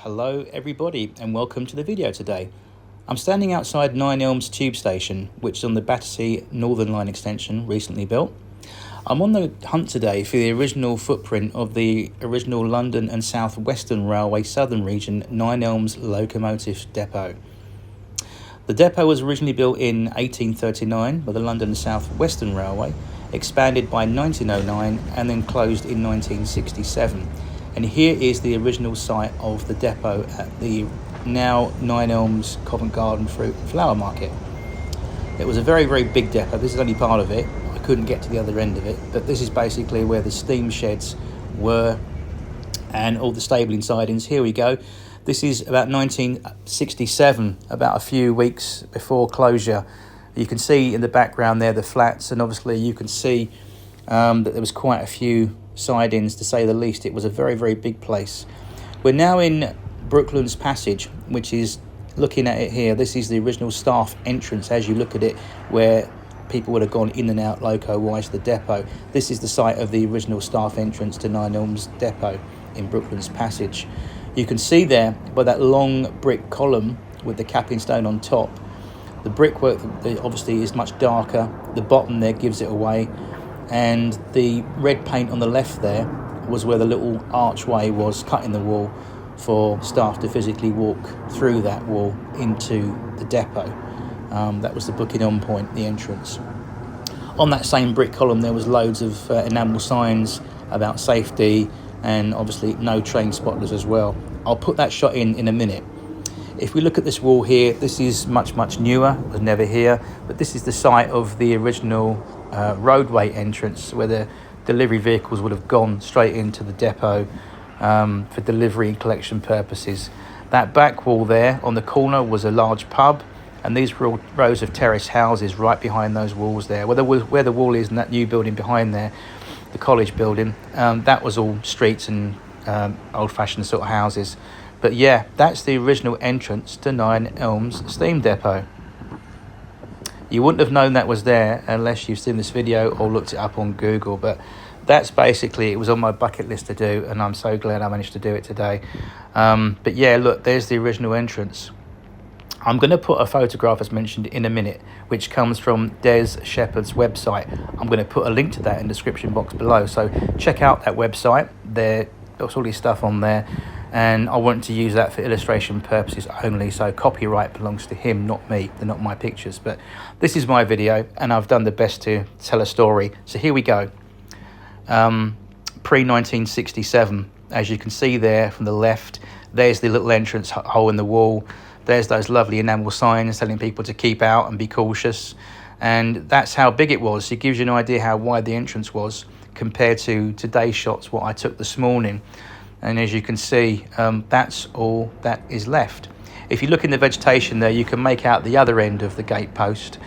Hello everybody and welcome to the video today. I'm standing outside Nine Elms tube station, which is on the Battersea Northern Line extension recently built. I'm on the hunt today for the original footprint of the original London and South Western Railway Southern region Nine Elms locomotive depot. The depot was originally built in 1839 by the London and South Western Railway, expanded by 1909 and then closed in 1967. And here is the original site of the depot at the now Nine Elms Covent Garden Fruit and Flower Market. It was a very, very big depot. This is only part of it. I couldn't get to the other end of it, but this is basically where the steam sheds were and all the stabling sidings. Here we go. This is about 1967, about a few weeks before closure. You can see in the background there the flats, and obviously you can see that there was quite a few sidings, to say the least. It was a very, very big place. We're now in Brooklands Passage, which is, looking at it here, this is the original staff entrance as you look at it, where people would have gone in and out loco-wise the depot. This is the site of the original staff entrance to Nine Elms depot in Brooklands Passage. You can see there by that long brick column with the capping stone on top, the brickwork obviously is much darker. The bottom there gives it away, and the red paint on the left there was where the little archway was cut in the wall for staff to physically walk through that wall into the depot. That was the booking on point, the entrance. On that same brick column there was loads of enamel signs about safety, and obviously no train spotters as well. I'll put that shot in a minute. If we look at this wall here, this is much newer, it was never here, but this is the site of the original roadway entrance where the delivery vehicles would have gone straight into the depot for delivery and collection purposes. That back wall there on the corner was a large pub, and these were all rows of terrace houses right behind those walls there. Where the wall is in that new building behind there, the college building, that was all streets and old-fashioned sort of houses. But yeah, that's the original entrance to Nine Elms steam depot. You wouldn't have known that was there unless you've seen this video or looked it up on Google, but that's basically, it was on my bucket list to do, and I'm so glad I managed to do it today. But yeah, look, there's the original entrance. I'm going to put a photograph, as mentioned, in a minute, which comes from Des Shepherd's website. I'm going to put a link to that in the description box below, so check out that website. There's all this stuff on there, and I want to use that for illustration purposes only, so copyright belongs to him, not me. They're not my pictures, but this is my video and I've done the best to tell a story. So here we go. Pre-1967, as you can see there from the left, there's the little entrance hole in the wall. There's those lovely enamel signs telling people to keep out and be cautious, and that's how big it was. It gives you an idea how wide the entrance was compared to today's shots, what I took this morning. And as you can see, that's all that is left. If you look in the vegetation there, you can make out the other end of the gate post,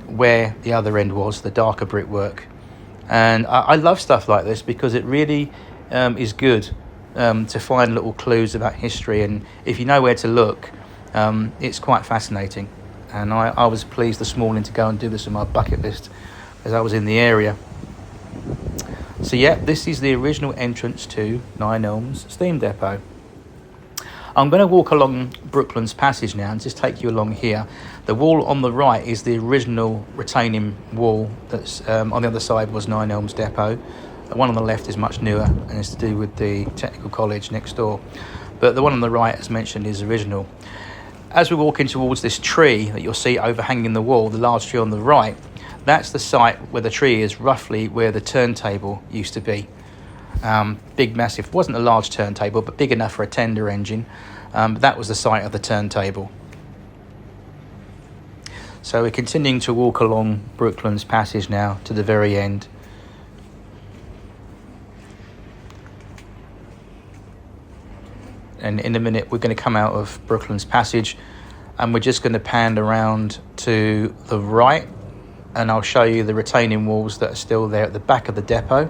where the other end was, the darker brickwork. And I love stuff like this because it really is good to find little clues about history, and if you know where to look, it's quite fascinating. And I was pleased this morning to go and do this on my bucket list as I was in the area. So yeah, this is the original entrance to Nine Elms steam depot. I'm going to walk along Brooklands Passage now and just take you along here. The wall on the right is the original retaining wall that's on the other side was Nine Elms depot. The one on the left is much newer and is to do with the technical college next door. But the one on the right, as mentioned, is original. As we're walking towards this tree that you'll see overhanging the wall, the large tree on the right, that's the site where the tree is, roughly where the turntable used to be. Big, massive, it wasn't a large turntable, but big enough for a tender engine. That was the site of the turntable. So we're continuing to walk along Brooklands Passage now to the very end. And in a minute we're going to come out of Brooklands Passage, and we're just going to pan around to the right, and I'll show you the retaining walls that are still there at the back of the depot.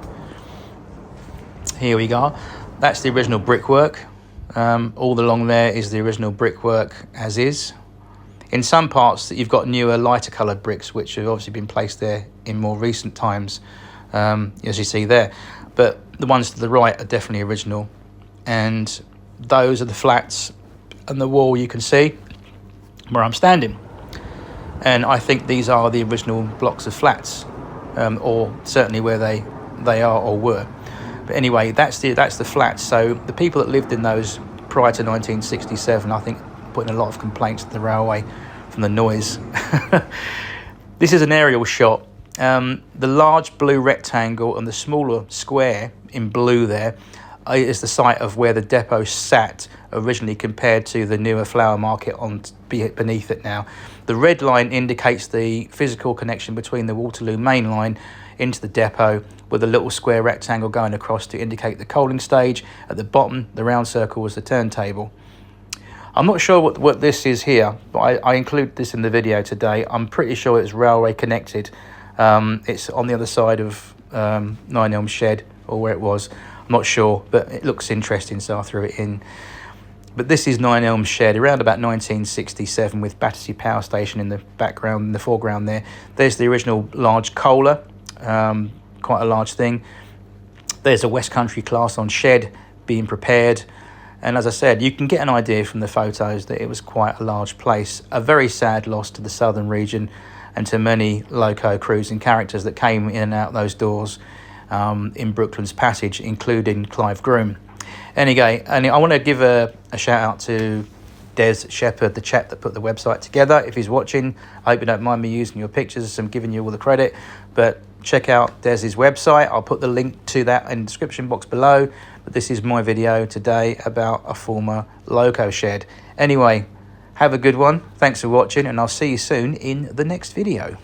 Here we go. That's the original brickwork. All along there is the original brickwork as is. In some parts you've got newer, lighter coloured bricks which have obviously been placed there in more recent times, as you see there. But the ones to the right are definitely original. And those are the flats and the wall you can see where I'm standing. And I think these are the original blocks of flats, or certainly where they are or were. But anyway, that's the flats. So the people that lived in those prior to 1967, I think, put in a lot of complaints to the railway from the noise. This is an aerial shot. The large blue rectangle and the smaller square in blue there is the site of where the depot sat originally, compared to the newer flower market on beneath it now. The red line indicates the physical connection between the Waterloo main line into the depot, with a little square rectangle going across to indicate the coaling stage. At the bottom, the round circle was the turntable. I'm not sure what this is here, but I include this in the video today. I'm pretty sure it's railway connected. It's on the other side of Nine Elms Shed, or where it was. I'm not sure, but it looks interesting, so I threw it in. But this is Nine Elms Shed, around about 1967, with Battersea Power Station in the background, in the foreground there. There's the original large coaler, quite a large thing. There's a West Country Class on shed being prepared. And as I said, you can get an idea from the photos that it was quite a large place. A very sad loss to the southern region and to many loco crews and characters that came in and out those doors in Brooklands Passage, including Clive Groom. Anyway, and I want to give a shout out to Des Shepherd, the chap that put the website together. If he's watching, I hope you don't mind me using your pictures. I'm giving you all the credit, but check out Des's website. I'll put the link to that in the description box below. But this is my video today about a former loco shed. Anyway, have a good one. Thanks for watching, and I'll see you soon in the next video.